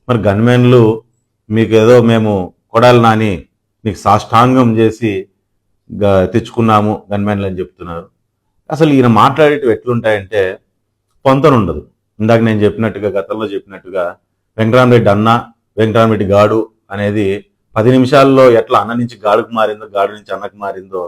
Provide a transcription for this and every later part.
మరి గన్మెన్లు మీకు ఏదో మేము కొడాలి నాని నీకు సాష్టాంగం చేసి తెచ్చుకున్నాము గన్మెన్లు అని చెప్తున్నారు. అసలు ఈయన మాట్లాడేటివి ఎట్లుంటాయంటే పొంతనుండదు. ఇందాక నేను చెప్పినట్టుగా, గతంలో చెప్పినట్టుగా వెంకటరామరెడ్డి అన్న, వెంకటరామరెడ్డి గాడు అనేది 10 నిమిషాల్లో ఎట్లా అన్న నుంచి గాడుకు మారిందో, గాడు నుంచి అన్నకు మారిందో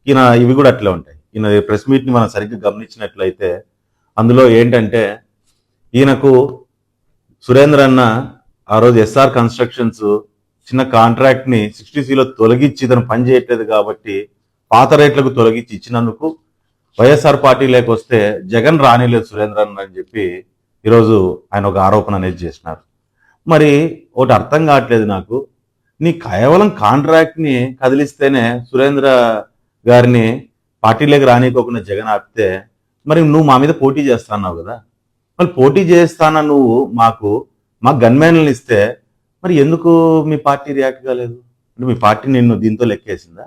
ఈయన ఇవి కూడా అట్లే ఉంటాయి. ఈయన ప్రెస్ మీట్ని మనం సరిగ్గా గమనించినట్లయితే అందులో ఏంటంటే ఈయనకు సురేంద్ర అన్న ఆ రోజు ఎస్ఆర్ కన్స్ట్రక్షన్స్ చిన్న కాంట్రాక్ట్ని 60Cలో తొలగించి ఇతను పని చేయట్లేదు కాబట్టి పాత రేట్లకు తొలగించి ఇచ్చినందుకు వైఎస్ఆర్ పార్టీ లేకొస్తే జగన్ రానిలేదు సురేంద్రన్ అని చెప్పి ఈరోజు ఆయన ఒక ఆరోపణ అనేది చేసినారు. మరి ఒకటి అర్థం కావట్లేదు నాకు, నీ కేవలం కాంట్రాక్ట్ని కదిలిస్తేనే సురేంద్ర గారిని పార్టీలోకి రానికోకుండా జగన్ ఆపితే మరి నువ్వు మా మీద పోటీ చేస్తున్నావు కదా, మరి పోటీ చేస్తానా నువ్వు మాకు గన్మ్యాన్లను ఇస్తే మరి ఎందుకు మీ పార్టీ రియాక్ట్ కాలేదు? అంటే మీ పార్టీ నిన్ను దీంతో లెక్కేసిందా?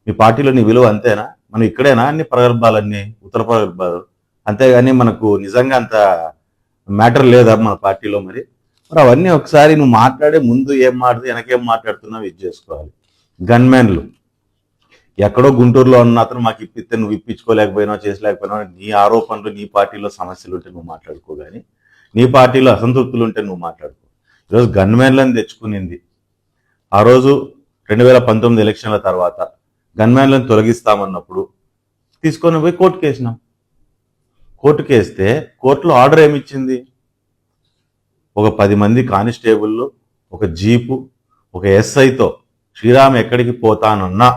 మీ పార్టీలో నీ విలువ అంతేనా? మనం ఇక్కడేనా అన్ని ప్రగల్భాలన్నీ ఉత్తర ప్రగల్భాలు, అంతేగాని మనకు నిజంగా అంత మ్యాటర్ లేదా మన పార్టీలో? మరి అవన్నీ ఒకసారి నువ్వు మాట్లాడే ముందు ఏం మాట్లాడుతూ వెనకేం మాట్లాడుతున్నావు ఇది చేసుకోవాలి. గన్మ్యాన్లు ఎక్కడో గుంటూరులో ఉన్న అతను మాకు ఇప్పిస్తే నువ్వు ఇప్పించుకోలేకపోయినావు, చేసలేకపోయినావు, నీ ఆరోపణలు, నీ పార్టీలో సమస్యలు ఉంటే నువ్వు మాట్లాడుకో, కానీ నీ పార్టీలో అసంతృప్తులు ఉంటే నువ్వు మాట్లాడుకో. ఈరోజు గన్మ్యాన్లను తెచ్చుకునింది ఆ రోజు 2019 ఎలక్షన్ల తర్వాత గన్మ్యాన్లను తొలగిస్తామన్నప్పుడు తీసుకొని పోయి కోర్టుకు వేసినాం. కోర్టుకు వేస్తే కోర్టులో ఆర్డర్ ఏమిచ్చింది? ఒక 10 మంది కానిస్టేబుళ్ళు, ఒక జీపు, ఒక ఎస్ఐతో శ్రీరామ్ ఎక్కడికి పోతానన్నా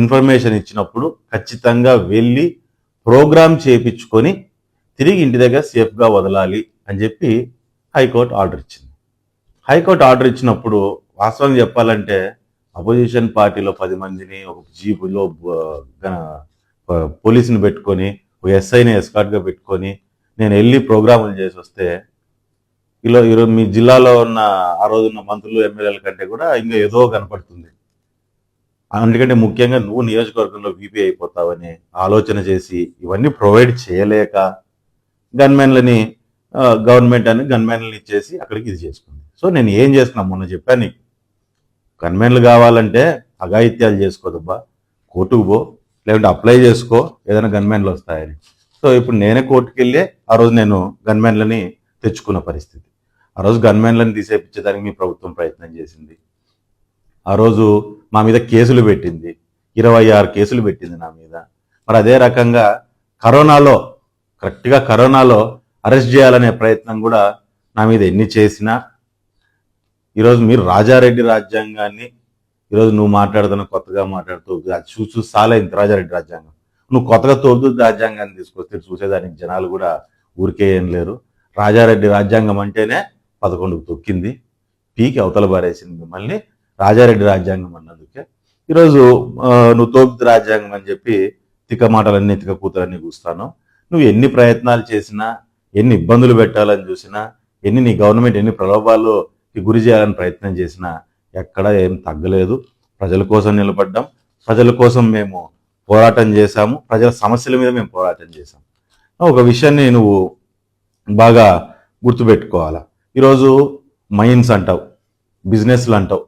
ఇన్ఫర్మేషన్ ఇచ్చినప్పుడు ఖచ్చితంగా వెళ్ళి ప్రోగ్రామ్ చేయించుకొని తిరిగి ఇంటి దగ్గర సేఫ్గా వదలాలి అని చెప్పి హైకోర్టు ఆర్డర్ ఇచ్చింది. హైకోర్టు ఆర్డర్ ఇచ్చినప్పుడు వాస్తవం చెప్పాలంటే అపోజిషన్ పార్టీలో 10 మందిని ఒక జీపులో పోలీసుని పెట్టుకొని, ఒక ఎస్ఐని ఎస్కార్ట్గా పెట్టుకొని నేను వెళ్ళి ప్రోగ్రాములు చేసి వస్తే ఈరోజు మీ జిల్లాలో ఉన్న ఆ రోజున్న మంత్రులు, ఎమ్మెల్యేల కంటే కూడా ఇంకా ఏదో కనపడుతుంది. అందుకంటే ముఖ్యంగా నువ్వు నియోజకవర్గంలో వీపీ అయిపోతావని ఆలోచన చేసి ఇవన్నీ ప్రొవైడ్ చేయలేక గన్మెన్లని గవర్నమెంట్ అని గన్మెన్లని ఇచ్చేసి అక్కడికి ఇది చేసుకుంది. సో నేను ఏం చేస్తున్నా మొన్న చెప్పాను నీకు, గన్మెన్లు కావాలంటే అఘాయిత్యాలు చేసుకోదబ్బా, కోర్టుకు పో, లేదంటే అప్లై చేసుకో, ఏదైనా గన్మెన్లు వస్తాయని. సో ఇప్పుడు నేనే కోర్టుకు వెళ్ళి ఆ రోజు నేను గన్మెన్లని తెచ్చుకున్న పరిస్థితి. ఆ రోజు గన్మెన్లను తీసేపించేదానికి మీ ప్రభుత్వం ప్రయత్నం చేసింది. ఆ రోజు మా మీద కేసులు పెట్టింది, 26 కేసులు పెట్టింది నా మీద. మరి అదే రకంగా కరెక్ట్గా కరోనాలో అరెస్ట్ చేయాలనే ప్రయత్నం కూడా నా మీద ఎన్ని చేసినా, ఈరోజు మీరు రాజారెడ్డి రాజ్యాంగాన్ని ఈరోజు నువ్వు మాట్లాడుతున్న కొత్తగా మాట్లాడుతూ చూసి సాలైంది రాజారెడ్డి రాజ్యాంగం. నువ్వు కొత్తగా తోడు రాజ్యాంగాన్ని తీసుకొస్తే చూసేదానికి జనాలు కూడా ఊరికే ఏం లేరు. రాజారెడ్డి రాజ్యాంగం అంటేనే 11కు తొక్కింది, పీకి అవతల బారేసింది మిమ్మల్ని రాజారెడ్డి రాజ్యాంగం అన్నందుకే. ఈరోజు నువ్వు తోపుది రాజ్యాంగం అని చెప్పి తిక్క మాటలన్నీ తిక్క కూతురన్నీ కూస్తాను. నువ్వు ఎన్ని ప్రయత్నాలు చేసినా, ఎన్ని ఇబ్బందులు పెట్టాలని చూసినా, నీ గవర్నమెంట్ ఎన్ని ప్రలోభాలకి గురి చేయాలని ప్రయత్నం చేసినా ఎక్కడ ఏం తగ్గలేదు. ప్రజల కోసం నిలబడ్డాం, ప్రజల కోసం మేము పోరాటం చేశాము, ప్రజల సమస్యల మీద మేము పోరాటం చేశాం. ఒక విషయాన్ని నువ్వు బాగా గుర్తుపెట్టుకోవాలా. ఈరోజు మైన్స్ అంటావు, బిజినెస్లు అంటావు,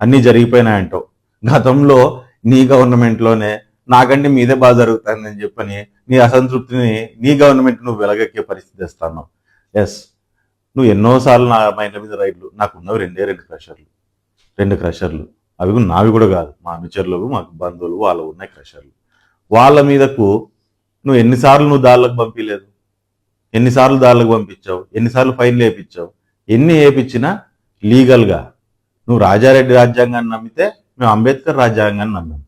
అన్నీ జరిగిపోయినాయంటావు. గతంలో నీ గవర్నమెంట్లోనే నాకంటే మీదే బాగా జరుగుతుందని చెప్పని నీ అసంతృప్తిని నీ గవర్నమెంట్ నువ్వు వెలగెక్కే పరిస్థితి తెస్తున్నావు. ఎస్, నువ్వు ఎన్నోసార్లు నా మైండ్ల మీద రైడ్లు, నాకున్నవి 2 క్రషర్లు, అవి నావి కూడా కాదు, మా అనుచరులు, మాకు బంధువులు వాళ్ళు ఉన్నాయి క్రషర్లు. వాళ్ళ మీదకు నువ్వు ఎన్నిసార్లు దాళ్ళకు పంపించలేదు, ఎన్నిసార్లు దాళ్ళకు పంపించావు, ఎన్నిసార్లు ఫైన్లు వేయించావు. ఎన్ని వేయించినా లీగల్గా నువ్వు రాజారెడ్డి రాజ్యాంగాన్ని నమ్మితే మేము అంబేద్కర్ రాజ్యాంగాన్ని నమ్మాం.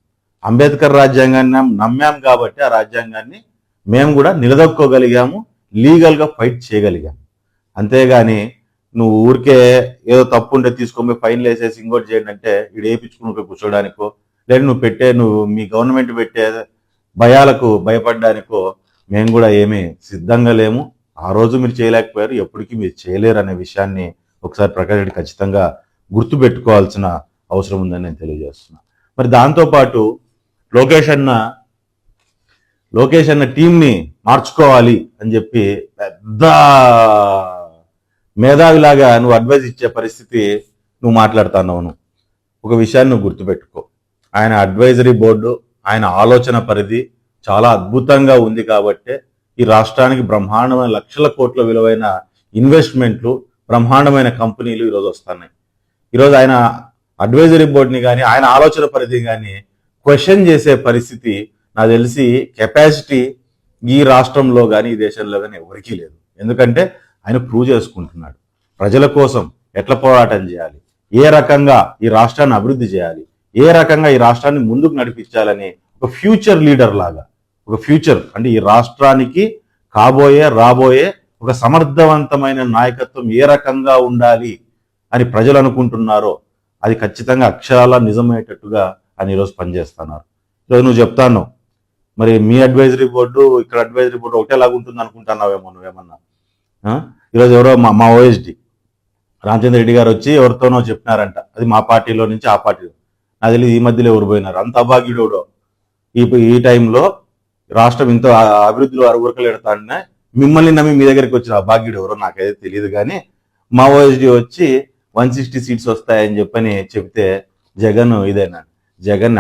అంబేద్కర్ రాజ్యాంగాన్ని నమ్మాం కాబట్టి ఆ రాజ్యాంగాన్ని మేము కూడా నిలదొక్కోగలిగాము, లీగల్గా ఫైట్ చేయగలిగాము. అంతేగాని నువ్వు ఊరికే ఏదో తప్పు ఉంటే తీసుకొని ఫైన్లు వేసేసి ఇంకోటి చేయండి అంటే ఇటు వేయించుకుని కూర్చోడానికో, లేదా నువ్వు మీ గవర్నమెంట్ పెట్టే భయాలకు భయపడడానికో మేము కూడా ఏమీ సిద్ధంగా లేము. ఆ రోజు మీరు చేయలేకపోయారు, ఎప్పటికీ మీరు చేయలేరు అనే విషయాన్ని ఒకసారి ప్రకాష్ రెడ్డి ఖచ్చితంగా గుర్తుపెట్టుకోవాల్సిన అవసరం ఉందని నేను తెలియజేస్తున్నా. మరి దాంతోపాటు లోకేష్ అన్న టీంని మార్చుకోవాలి అని చెప్పి పెద్ద మేధావిలాగా నువ్వు అడ్వైజ్ ఇచ్చే పరిస్థితి నువ్వు మాట్లాడుతున్నావు. నువ్వు ఒక విషయాన్ని నువ్వు గుర్తుపెట్టుకో, ఆయన అడ్వైజరీ బోర్డు, ఆయన ఆలోచన పరిధి చాలా అద్భుతంగా ఉంది కాబట్టే ఈ రాష్ట్రానికి బ్రహ్మాండమైన లక్షల కోట్ల విలువైన ఇన్వెస్ట్మెంట్లు, బ్రహ్మాండమైన కంపెనీలు ఈరోజు వస్తున్నాయి. ఈరోజు ఆయన అడ్వైజరీ బోర్డుని కానీ ఆయన ఆలోచన పరిధి కానీ క్వశ్చన్ చేసే పరిస్థితి నాకు తెలిసి కెపాసిటీ ఈ రాష్ట్రంలో కానీ ఈ దేశంలో కానీ ఎవరికీ లేదు. ఎందుకంటే ఆయన ప్రూవ్ చేసుకుంటున్నాడు ప్రజల కోసం ఎట్లా పోరాటం చేయాలి, ఏ రకంగా ఈ రాష్ట్రాన్ని అభివృద్ధి చేయాలి, ఏ రకంగా ఈ రాష్ట్రాన్ని ముందుకు నడిపించాలని ఒక ఫ్యూచర్ లీడర్ లాగా, ఒక ఫ్యూచర్ అంటే ఈ రాష్ట్రానికి రాబోయే ఒక సమర్థవంతమైన నాయకత్వం ఏ రకంగా ఉండాలి అని ప్రజలు అనుకుంటున్నారో అది ఖచ్చితంగా అక్షరాల నిజమయ్యేటట్టుగా ఆయన ఈరోజు పనిచేస్తున్నారు. ఈరోజు నువ్వు చెప్తాను మరి మీ అడ్వైజరీ బోర్డు ఇక్కడ అడ్వైజరీ బోర్డు ఒకటేలాగా ఉంటుంది అనుకుంటున్నావేమో నువ్వేమన్నా. ఈరోజు ఎవరో మా ఓఎస్డి రామచంద్ర రెడ్డి గారు వచ్చి ఎవరితోనో చెప్పినారంట, అది మా పార్టీలో నుంచి ఆ పార్టీలో, నాకు తెలియదు ఈ మధ్యలో ఎవరు పోయినారు. అంత అభాగ్యుడు ఈ టైంలో రాష్ట్రం ఇంత అభివృద్ధిలో అరుగురకలు ఎడతాడనే మిమ్మల్ని నమ్మి మీ దగ్గరికి వచ్చిన అభాగ్యుడు ఎవరో నాకైతే తెలియదు. కానీ మా ఓఎస్డి వచ్చి 160 సీట్స్ వస్తాయని చెప్పని చెప్తే జగన్ ఇదేనా, జగన్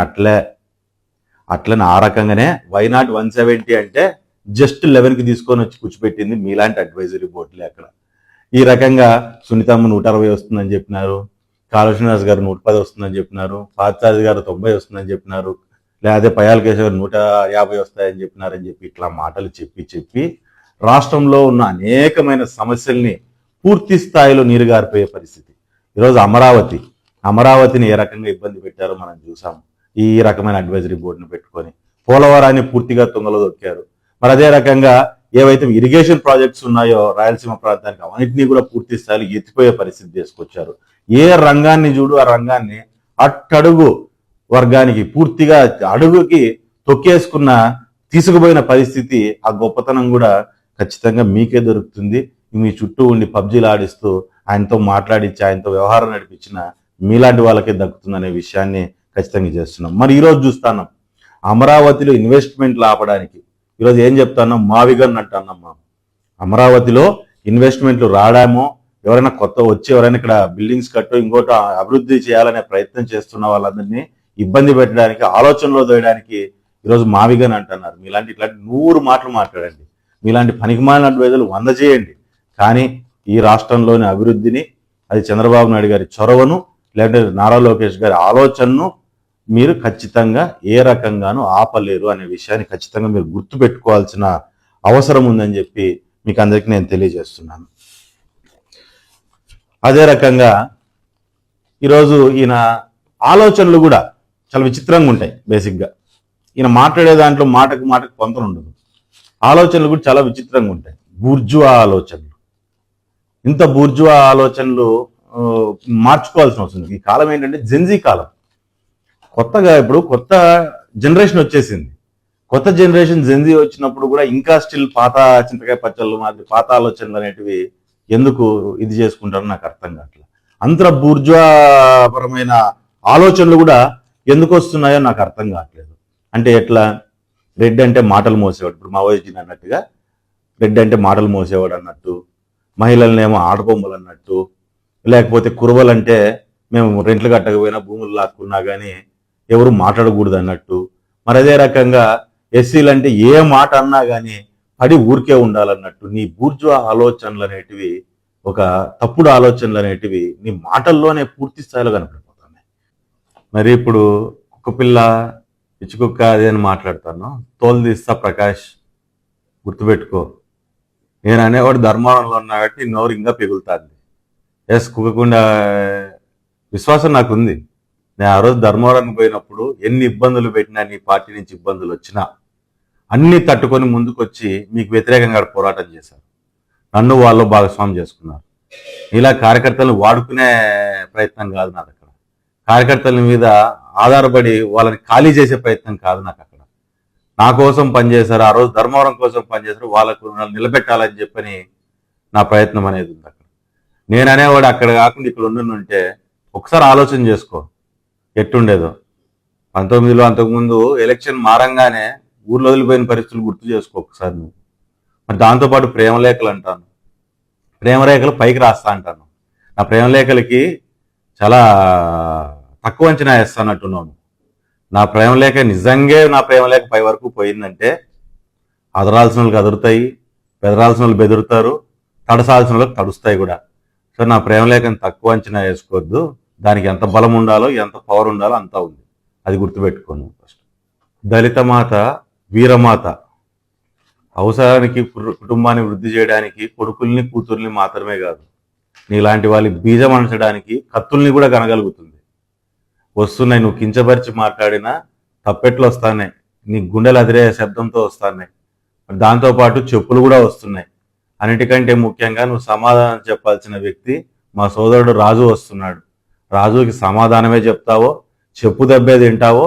అట్లని ఆ రకంగానే వైనాట్ 170 అంటే జస్ట్ 11కి తీసుకొని వచ్చి కూర్చోపెట్టింది మీలాంటి అడ్వైజరీ బోర్డులే. అక్కడ ఈ రకంగా సునీతమ్మ 160 వస్తుందని చెప్పినారు, కాళ శ్రీనివాస్ గారు 110 వస్తుందని చెప్పినారు, పార్థసారథి గారు 90 వస్తుందని చెప్పినారు, లేదా పయాల కేశవ్ 150 వస్తాయని చెప్పినారని చెప్పి ఇట్లా మాటలు చెప్పి రాష్ట్రంలో ఉన్న అనేకమైన సమస్యల్ని పూర్తి స్థాయిలో నీరుగారిపోయే పరిస్థితి. ఈరోజు అమరావతిని ఏ రకంగా ఇబ్బంది పెట్టారో మనం చూసాము. ఈ రకమైన అడ్వైజరీ బోర్డును పెట్టుకొని పోలవరాన్ని పూర్తిగా తుంగలో దొక్కారు. మరి అదే రకంగా ఏవైతే ఇరిగేషన్ ప్రాజెక్ట్స్ ఉన్నాయో రాయలసీమ ప్రాంతానికి అవన్నింటినీ కూడా పూర్తి స్థాయిలో ఎత్తిపోయే పరిస్థితి తీసుకొచ్చారు. ఏ రంగాన్ని చూడు ఆ రంగాన్ని అట్టడుగు వర్గానికి పూర్తిగా అడుగుకి తొక్కేసుకున్న తీసుకుపోయిన పరిస్థితి, ఆ గొప్పతనం కూడా ఖచ్చితంగా మీకే దొరుకుతుంది. మీ చుట్టూ ఉండి పబ్జీలు ఆడిస్తూ ఆయనతో మాట్లాడించి ఆయనతో వ్యవహారం నడిపించిన మీలాంటి వాళ్ళకే దక్కుతుందనే విషయాన్ని ఖచ్చితంగా చేస్తున్నాం. మరి ఈరోజు చూస్తున్నాం అమరావతిలో ఇన్వెస్ట్మెంట్లు ఆపడానికి ఈరోజు ఏం చెప్తున్నాం, మావిగన్ అంటున్నాం. అమరావతిలో ఇన్వెస్ట్మెంట్లు రావడమో ఎవరైనా కొత్త వచ్చి ఎవరైనా ఇక్కడ బిల్డింగ్స్ కట్టు ఇంకోటి అభివృద్ధి చేయాలనే ప్రయత్నం చేస్తున్న వాళ్ళందరినీ ఇబ్బంది పెట్టడానికి ఆలోచనలో దోయడానికి ఈరోజు మావిగన్ అంటున్నారు. ఇట్లాంటి 100 మాటలు మాట్లాడండి, మీలాంటి పనికిమాలిన అడ్వైజర్లు 100 చేయండి, కానీ ఈ రాష్ట్రంలోని అభివృద్ధిని అది చంద్రబాబు నాయుడు గారి చొరవను లేదంటే నారా లోకేష్ గారి ఆలోచనను మీరు ఖచ్చితంగా ఏ రకంగానూ ఆపలేరు అనే విషయాన్ని ఖచ్చితంగా మీరు గుర్తుపెట్టుకోవాల్సిన అవసరం ఉందని చెప్పి మీకు అందరికీ నేను తెలియజేస్తున్నాను. అదే రకంగా ఈరోజు ఈయన ఆలోచనలు కూడా చాలా విచిత్రంగా ఉంటాయి. బేసిక్గా ఈయన మాట్లాడే దాంట్లో మాటకు పొంతన ఉండదు. ఆలోచనలు కూడా చాలా విచిత్రంగా ఉంటాయి. బూర్జువా ఆలోచనలు, ఇంత బూర్జువా ఆలోచనలు మార్చుకోవాల్సిన అవసరం ఉంది. ఈ కాలం ఏంటంటే జెన్జీ కాలం. కొత్తగా ఇప్పుడు కొత్త జనరేషన్ వచ్చేసింది. కొత్త జనరేషన్ జెన్జీ వచ్చినప్పుడు కూడా ఇంకా స్టిల్ పాత చింతకాయ పచ్చళ్ళు మాదిరి పాత ఆలోచనలు అనేటివి ఎందుకు ఇది చేసుకుంటారో నాకు అర్థం కావట్లేదు. అంతర బూర్జువాపరమైన ఆలోచనలు కూడా ఎందుకు వస్తున్నాయో నాకు అర్థం కావట్లేదు. అంటే ఎట్లా, రెడ్ అంటే మాటలు మోసేవాడు, ఇప్పుడు మావోయిస్టుని అన్నట్టుగా రెడ్ అంటే మాటలు మోసేవాడు అన్నట్టు, మహిళలనేమో ఆడబొమ్మలు అన్నట్టు, లేకపోతే కురవలంటే మేము రెంట్లు కట్టకపోయినా భూములు లాక్కున్నా కానీ ఎవరు మాట్లాడకూడదు అన్నట్టు, మరి అదే రకంగా ఎస్సీలు అంటే ఏ మాట అన్నా కానీ పడి ఊరికే ఉండాలన్నట్టు, నీ బూర్జువా ఆలోచనలు అనేటివి, ఒక తప్పుడు ఆలోచనలు అనేటివి నీ మాటల్లోనే పూర్తి స్థాయిలో కనపడిపోతున్నాయి. మరి ఇప్పుడు కుక్కపిల్ల పిచ్చుకుక్క అదే అని మాట్లాడుతాను, తోలు తీస్తా ప్రకాష్, గుర్తుపెట్టుకో. నేను అనేవాడు ధర్మవరంలో ఉన్నా కాబట్టి నోరు ఇంకా పిగులుతుంది. ఎస్, కుక్కకుండా విశ్వాసం నాకుంది. నేను ఆ రోజు ధర్మవరానికి పోయినప్పుడు ఎన్ని ఇబ్బందులు పెట్టినా, నీ పార్టీ నుంచి ఇబ్బందులు వచ్చినా అన్ని తట్టుకొని ముందుకొచ్చి మీకు వ్యతిరేకంగా పోరాటం చేశారు. నన్ను వాళ్ళు భాగస్వామ్యం చేసుకున్నారు. ఇలా కార్యకర్తలను వాడుకునే ప్రయత్నం కాదు నాకు అక్కడ. కార్యకర్తల మీద ఆధారపడి వాళ్ళని ఖాళీ చేసే ప్రయత్నం కాదు నాకు అక్కడ. నా కోసం పనిచేశారు, ఆ రోజు ధర్మవరం కోసం పనిచేశారు, వాళ్ళకు నిలబెట్టాలని చెప్పని నా ప్రయత్నం అనేది ఉంది అక్కడ. నేను అనేవాడు అక్కడ కాకుండా ఇక్కడ ఉండుంటే ఒకసారి ఆలోచన చేసుకో ఎట్టుండేదో. 19లో అంతకుముందు ఎలక్షన్ మారంగానే ఊర్లో వదిలిపోయిన పరిస్థితులు గుర్తు చేసుకో ఒకసారి నువ్వు. మరి దాంతోపాటు ప్రేమలేఖలు అంటాను, ప్రేమరేఖలు పైకి రాస్తా అంటాను. నా ప్రేమలేఖలకి చాలా తక్కువ అంచనా వేస్తానట్టున్నాను. నా ప్రేమలేఖ నిజంగా నా ప్రేమలేఖ పై వరకు పోయిందంటే అదరాల్సిన వాళ్ళకి అదురుతాయి, బెదరాల్సిన వాళ్ళు బెదురుతారు, తడసాల్సిన వాళ్ళకి తడుస్తాయి కూడా. సో నా ప్రేమలేఖని తక్కువ అంచనా వేసుకోవద్దు. దానికి ఎంత బలం ఉండాలో, ఎంత పవర్ ఉండాలో అంతా ఉంది. అది గుర్తుపెట్టుకోను. ఫస్ట్ దళిత మాత, వీరమాత. అవసరానికి కుటుంబాన్ని వృద్ధి చేయడానికి కొడుకుల్ని కూతుర్ని మాత్రమే కాదు, నీలాంటి వాళ్ళకి బీజం అనచడానికి కత్తుల్ని కూడా కనగలుగుతుంది. వస్తున్నాయి, నువ్వు కించపరిచి మాట్లాడినా తప్పెట్లు వస్తాయి, నీ గుండెలు అదిరే శబ్దంతో వస్తున్నాయి, దాంతోపాటు చెప్పులు కూడా వస్తున్నాయి. అన్నిటికంటే ముఖ్యంగా నువ్వు సమాధానం చెప్పాల్సిన వ్యక్తి మా సోదరుడు రాజు వస్తున్నాడు. రాజుకి సమాధానమే చెప్తావో, చెప్పు దెబ్బే తింటావో,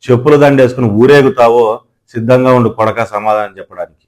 చెప్పులు దండేసుకుని ఊరేగుతావో సిద్ధంగా ఉండు కొడక సమాధానం చెప్పడానికి.